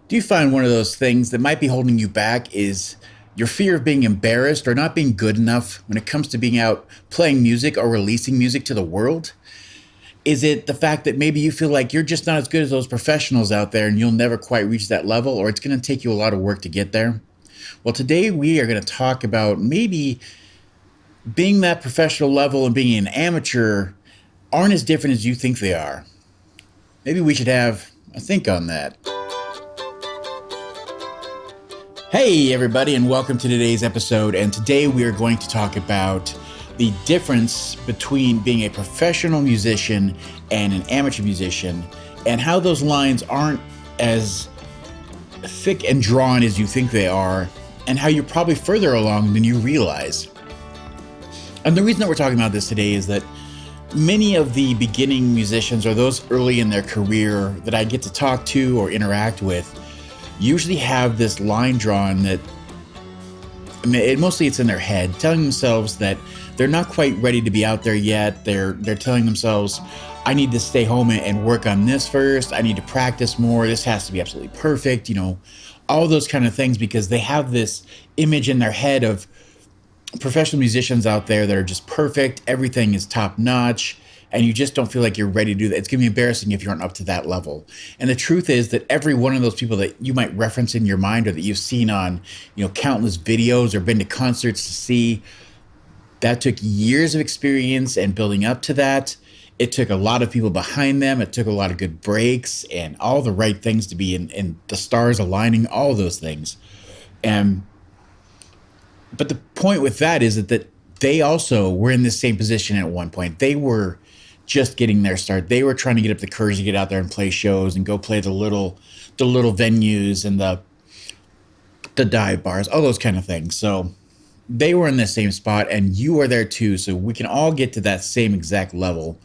Do you find one of those things that might be holding you back is your fear of being embarrassed or not being good enough when it comes to being out playing music or releasing music to the world? Is it the fact that maybe you feel like you're just not as good as those professionals out there and you'll never quite reach that level, or it's going to take you a lot of work to get there? Well, today we are going to talk about maybe being that professional level and being an amateur aren't as different as you think they are. Maybe we should have a think on that. Hey, everybody, and welcome to today's episode. And today we are going to talk about the difference between being a professional musician and an amateur musician, and how those lines aren't as thick and drawn as you think they are, and how you're probably further along than you realize. And the reason that we're talking about this today is that many of the beginning musicians or those early in their career that I get to talk to or interact with usually have this line drawn that mostly it's in their head, telling themselves that they're not quite ready to be out there yet. They're telling themselves, I need to stay home and work on this first. I need to practice more. This has to be absolutely perfect, all those kind of things, because they have this image in their head of professional musicians out there that are just perfect. Everything is top notch. And you just don't feel like you're ready to do that. It's going to be embarrassing if you aren't up to that level. And the truth is that every one of those people that you might reference in your mind or that you've seen on, countless videos or been to concerts to see, that took years of experience and building up to that. It took a lot of people behind them. It took a lot of good breaks and all the right things to be in the stars aligning, all those things. But the point with that is that they also were in the same position at one point. They were just getting their start. They were trying to get up the courage to get out there and play shows and go play the little venues and the dive bars, all those kind of things. So they were in the same spot, and you are there too. So we can all get to that same exact level.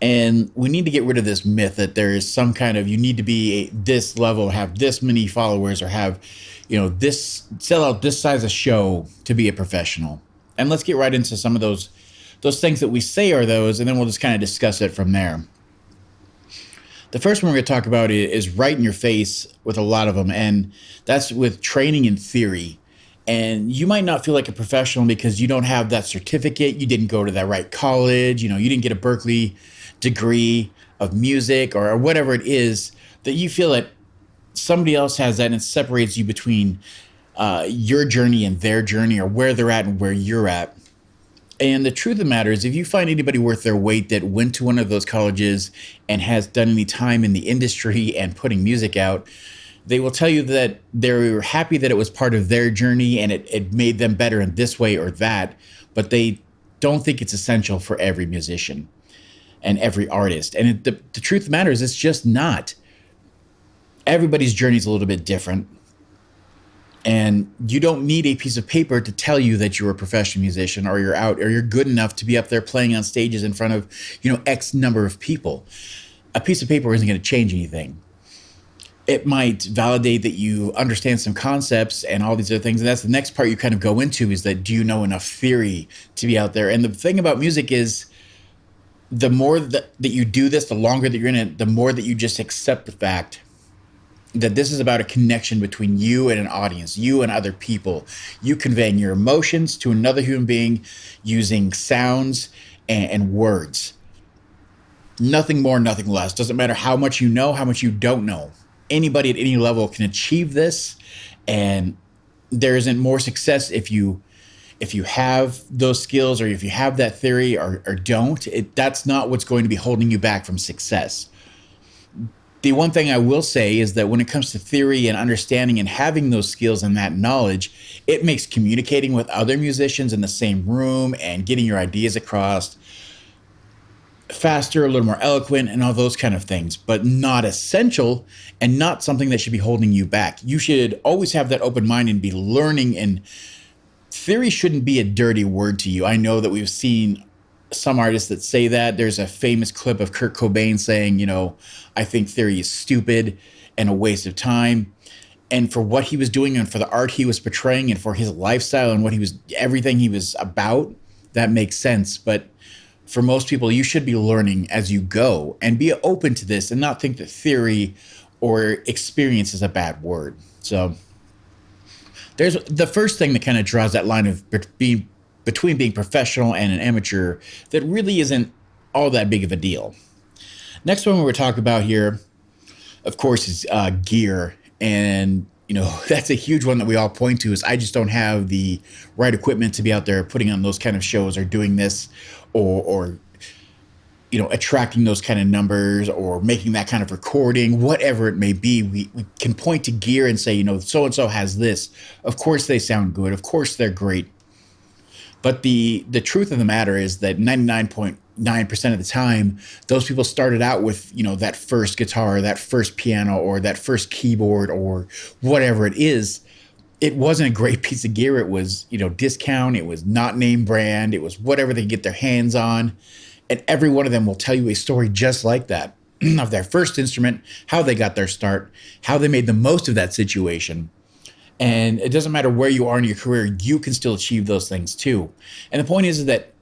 And we need to get rid of this myth that there is some kind of, you need to be this level, have this many followers, or have, this, sell out this size of show to be a professional. And let's get right into some of those things that we say are those, and then we'll just kind of discuss it from there. The first one we're going to talk about is right in your face with a lot of them, and that's with training in theory. And you might not feel like a professional because you don't have that certificate, you didn't go to that right college, you didn't get a Berklee degree of music or whatever it is, that you feel that somebody else has that, and it separates you between your journey and their journey, or where they're at and where you're at. And the truth of the matter is, if you find anybody worth their weight that went to one of those colleges and has done any time in the industry and putting music out, they will tell you that they're happy that it was part of their journey and it made them better in this way or that, but they don't think it's essential for every musician and every artist. And the truth of the matter is, it's just not. Everybody's journey is a little bit different. And you don't need a piece of paper to tell you that you're a professional musician, or you're out, or you're good enough to be up there playing on stages in front of, X number of people. A piece of paper isn't going to change anything. It might validate that you understand some concepts and all these other things. And that's the next part you kind of go into, is that do you know enough theory to be out there? And the thing about music is, the more that you do this, the longer that you're in it, the more that you just accept the fact that this is about a connection between you and an audience, you and other people. You conveying your emotions to another human being using sounds and words. Nothing more, nothing less. Doesn't matter how much you know, how much you don't know. Anybody at any level can achieve this, and there isn't more success if you have those skills, or if you have that theory or don't. That's not what's going to be holding you back from success. The one thing I will say is that when it comes to theory and understanding and having those skills and that knowledge, it makes communicating with other musicians in the same room and getting your ideas across faster, a little more eloquent, and all those kind of things, but not essential and not something that should be holding you back. You should always have that open mind and be learning, and theory shouldn't be a dirty word to you. I know that we've seen some artists that say that. There's a famous clip of Kurt Cobain saying, I think theory is stupid and a waste of time. And for what he was doing, and for the art he was portraying, and for his lifestyle and everything he was about, that makes sense. But for most people, you should be learning as you go and be open to this, and not think that theory or experience is a bad word. So there's the first thing that kind of draws that line of being between being professional and an amateur that really isn't all that big of a deal. Next one we're talking about here, of course, is gear. And, that's a huge one that we all point to is I just don't have the right equipment to be out there putting on those kind of shows or doing this or attracting those kind of numbers or making that kind of recording, whatever it may be. We can point to gear and say, so-and-so has this. Of course they sound good. Of course they're great. But the truth of the matter is that 99.9% of the time, those people started out with, that first guitar, that first piano, or that first keyboard, or whatever it is. It wasn't a great piece of gear. It was, discount. It was not name brand. It was whatever they could get their hands on. And every one of them will tell you a story just like that of their first instrument, how they got their start, how they made the most of that situation. And it doesn't matter where you are in your career, you can still achieve those things too. And the point is that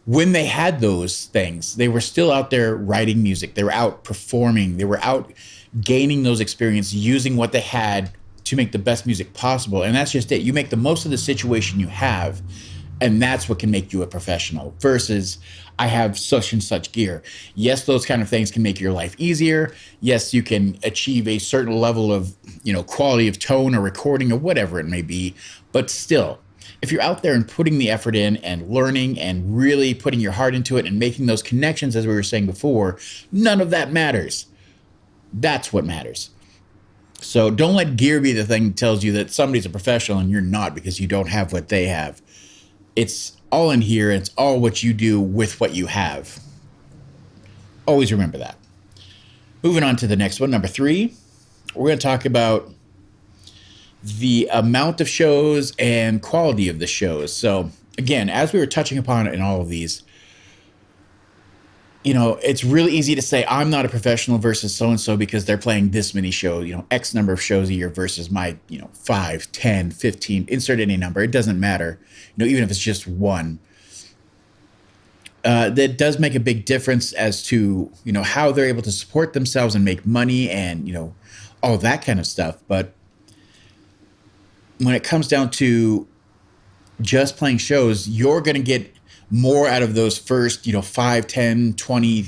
when they had those things, they were still out there writing music. They were out performing. They were out gaining those experiences, using what they had to make the best music possible. And that's just it. You make the most of the situation you have. And that's what can make you a professional versus I have such and such gear. Yes, those kind of things can make your life easier. Yes, you can achieve a certain level of, quality of tone or recording or whatever it may be. But still, if you're out there and putting the effort in and learning and really putting your heart into it and making those connections, as we were saying before, none of that matters. That's what matters. So don't let gear be the thing that tells you that somebody's a professional and you're not because you don't have what they have. It's all in here. It's all what you do with what you have. Always remember that. Moving on to the next one, number 3, we're going to talk about the amount of shows and quality of the shows. So again, as we were touching upon in all of these, it's really easy to say I'm not a professional versus so-and-so because they're playing this many shows, X number of shows a year versus my, 5, 10, 15, insert any number. It doesn't matter, even if it's just one. That does make a big difference as to, how they're able to support themselves and make money and, all that kind of stuff. But when it comes down to just playing shows, you're going to get more out of those first, 5, 10, 20,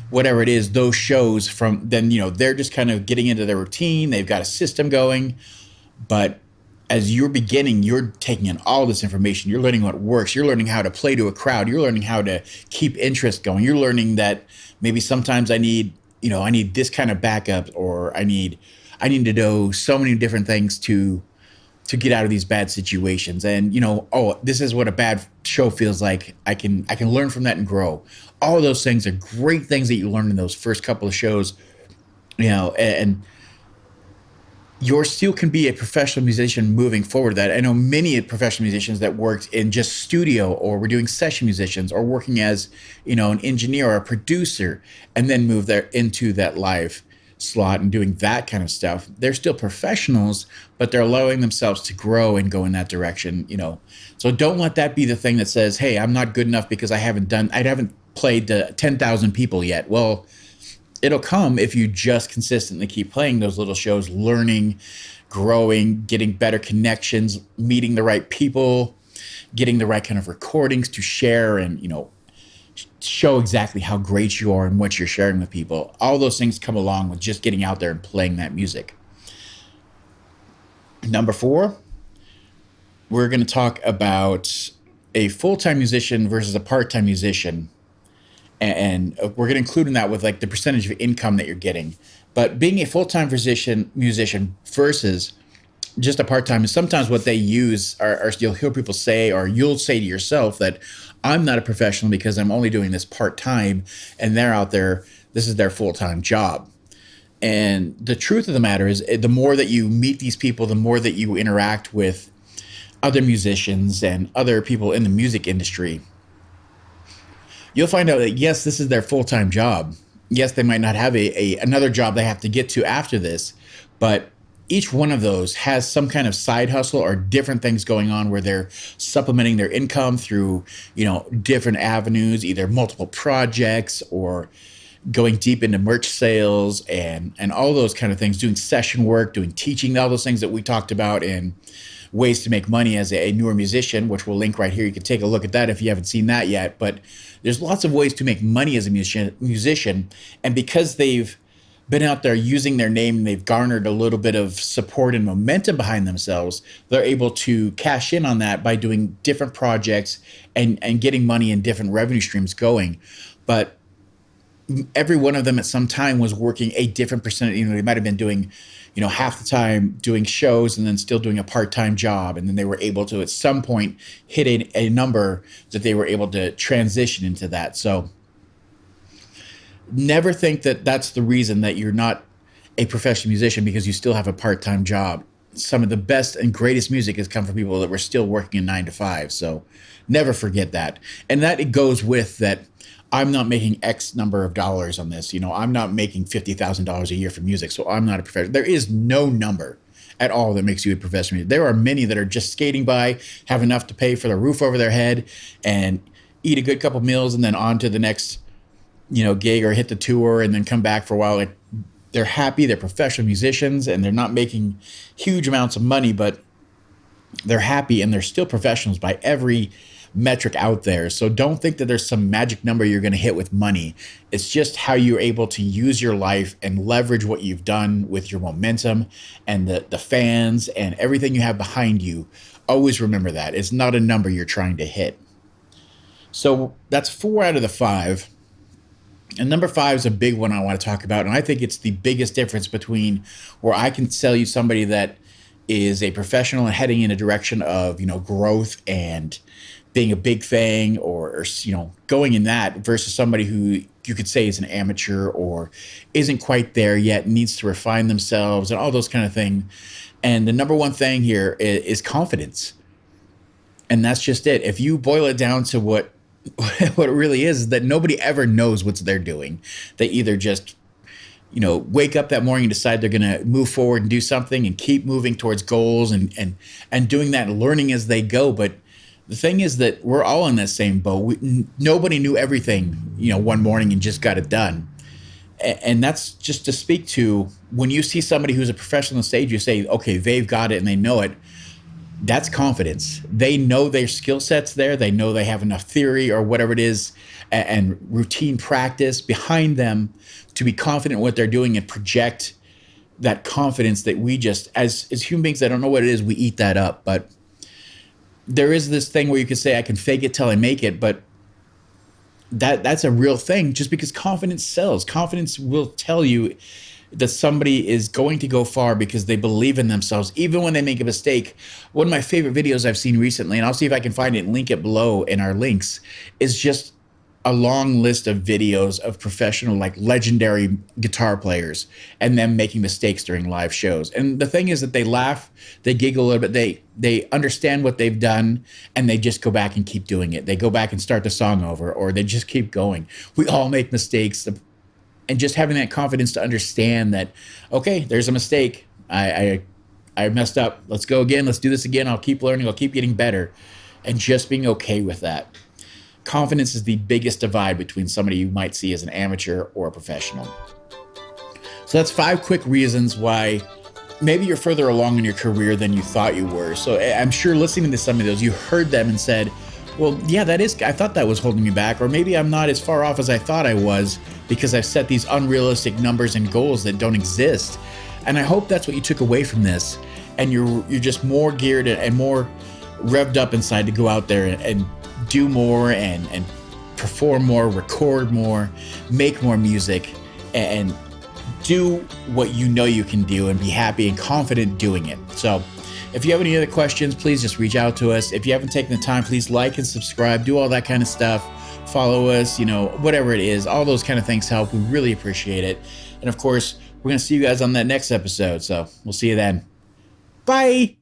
whatever it is, those shows from then, they're just kind of getting into their routine. They've got a system going. But as you're beginning, you're taking in all this information. You're learning what works. You're learning how to play to a crowd. You're learning how to keep interest going. You're learning that maybe sometimes I need this kind of backup, or I need to know so many different things to get out of these bad situations. And, this is what a bad show feels like. I can learn from that and grow. All of those things are great things that you learn in those first couple of shows, and you still can be a professional musician moving forward. That I know many professional musicians that worked in just studio or were doing session musicians or working as, an engineer or a producer and then move there into that live slot and doing that kind of stuff. They're still professionals, but they're allowing themselves to grow and go in that direction, So don't let that be the thing that says, hey, I'm not good enough because I haven't played to 10,000 people yet. Well, it'll come if you just consistently keep playing those little shows, learning, growing, getting better connections, meeting the right people, getting the right kind of recordings to share and, show exactly how great you are and what you're sharing with people. All those things come along with just getting out there and playing that music. Number 4, we're going to talk about a full-time musician versus a part-time musician. And we're going to include in that with like the percentage of income that you're getting. But being a full-time musician versus just a part-time is sometimes what they use are you'll hear people say, or you'll say to yourself that I'm not a professional because I'm only doing this part-time, and they're out there, this is their full-time job. And the truth of the matter is the more that you meet these people, the more that you interact with other musicians and other people in the music industry, you'll find out that yes, this is their full-time job. Yes, they might not have another job they have to get to after this, but each one of those has some kind of side hustle or different things going on where they're supplementing their income through, different avenues, either multiple projects or, going deep into merch sales and all those kind of things, doing session work, doing teaching, all those things that we talked about in ways to make money as a newer musician, which we'll link right here. You can take a look at that if you haven't seen that yet. But there's lots of ways to make money as a musician. And because they've been out there using their name and they've garnered a little bit of support and momentum behind themselves, they're able to cash in on that by doing different projects and getting money in different revenue streams going. But every one of them at some time was working a different percentage. They might have been doing, half the time doing shows and then still doing a part-time job. And then they were able to, at some point, hit a number that they were able to transition into that. So never think that that's the reason that you're not a professional musician, because you still have a part-time job. Some of the best and greatest music has come from people that were still working a 9 to 5. So never forget that. And that it goes with that. I'm not making X number of dollars on this. I'm not making $50,000 a year for music, so I'm not a professional. There is no number at all that makes you a professional. There are many that are just skating by, have enough to pay for the roof over their head and eat a good couple meals and then on to the next, gig or hit the tour and then come back for a while. Like, they're happy, they're professional musicians, and they're not making huge amounts of money, but they're happy and they're still professionals by every metric out there. So don't think that there's some magic number you're going to hit with money. It's just how you're able to use your life and leverage what you've done with your momentum and the fans and everything you have behind you. Always remember that. It's not a number you're trying to hit. So that's 4 out of the 5. And number 5 is a big one I want to talk about. And I think it's the biggest difference between where I can tell you somebody that is a professional and heading in a direction of, growth and being a big thing or going in that, versus somebody who you could say is an amateur or isn't quite there yet, needs to refine themselves and all those kind of things. And the number one thing here is confidence. And that's just it. If you boil it down to what it really is that nobody ever knows what they're doing. They either just wake up that morning and decide they're going to move forward and do something and keep moving towards goals and doing that and learning as they go. But the thing is that we're all in that same boat. Nobody knew everything, one morning and just got it done. And that's just to speak to when you see somebody who's a professional on stage, you say, okay, they've got it and they know it. That's confidence. They know their skill set's there. They know they have enough theory or whatever it is and routine practice behind them to be confident in what they're doing and project that confidence that we just, as human beings, I don't know what it is, we eat that up. But there is this thing where you can say, I can fake it till I make it, but that's a real thing just because confidence sells. Confidence will tell you that somebody is going to go far because they believe in themselves, even when they make a mistake. One of my favorite videos I've seen recently, and I'll see if I can find it and link it below in our links, is just a long list of videos of professional, like legendary guitar players and them making mistakes during live shows. And the thing is that they laugh, they giggle a little bit, they understand what they've done, and they just go back and keep doing it. They go back and start the song over, or they just keep going. We all make mistakes. And just having that confidence to understand that, okay, there's a mistake. I messed up. Let's go again. Let's do this again. I'll keep learning. I'll keep getting better. And just being okay with that. Confidence is the biggest divide between somebody you might see as an amateur or a professional. So that's 5 quick reasons why maybe you're further along in your career than you thought you were. So I'm sure listening to some of those, you heard them and said, well, yeah, I thought that was holding me back. Or maybe I'm not as far off as I thought I was because I've set these unrealistic numbers and goals that don't exist. And I hope that's what you took away from this. And you're just more geared and more revved up inside to go out there and do more and perform more, record more, make more music, and do what you know you can do and be happy and confident doing it. So if you have any other questions, please just reach out to us. If you haven't taken the time, please like and subscribe, do all that kind of stuff. Follow us, whatever it is. All those kind of things help. We really appreciate it. And of course, we're going to see you guys on that next episode. So we'll see you then. Bye.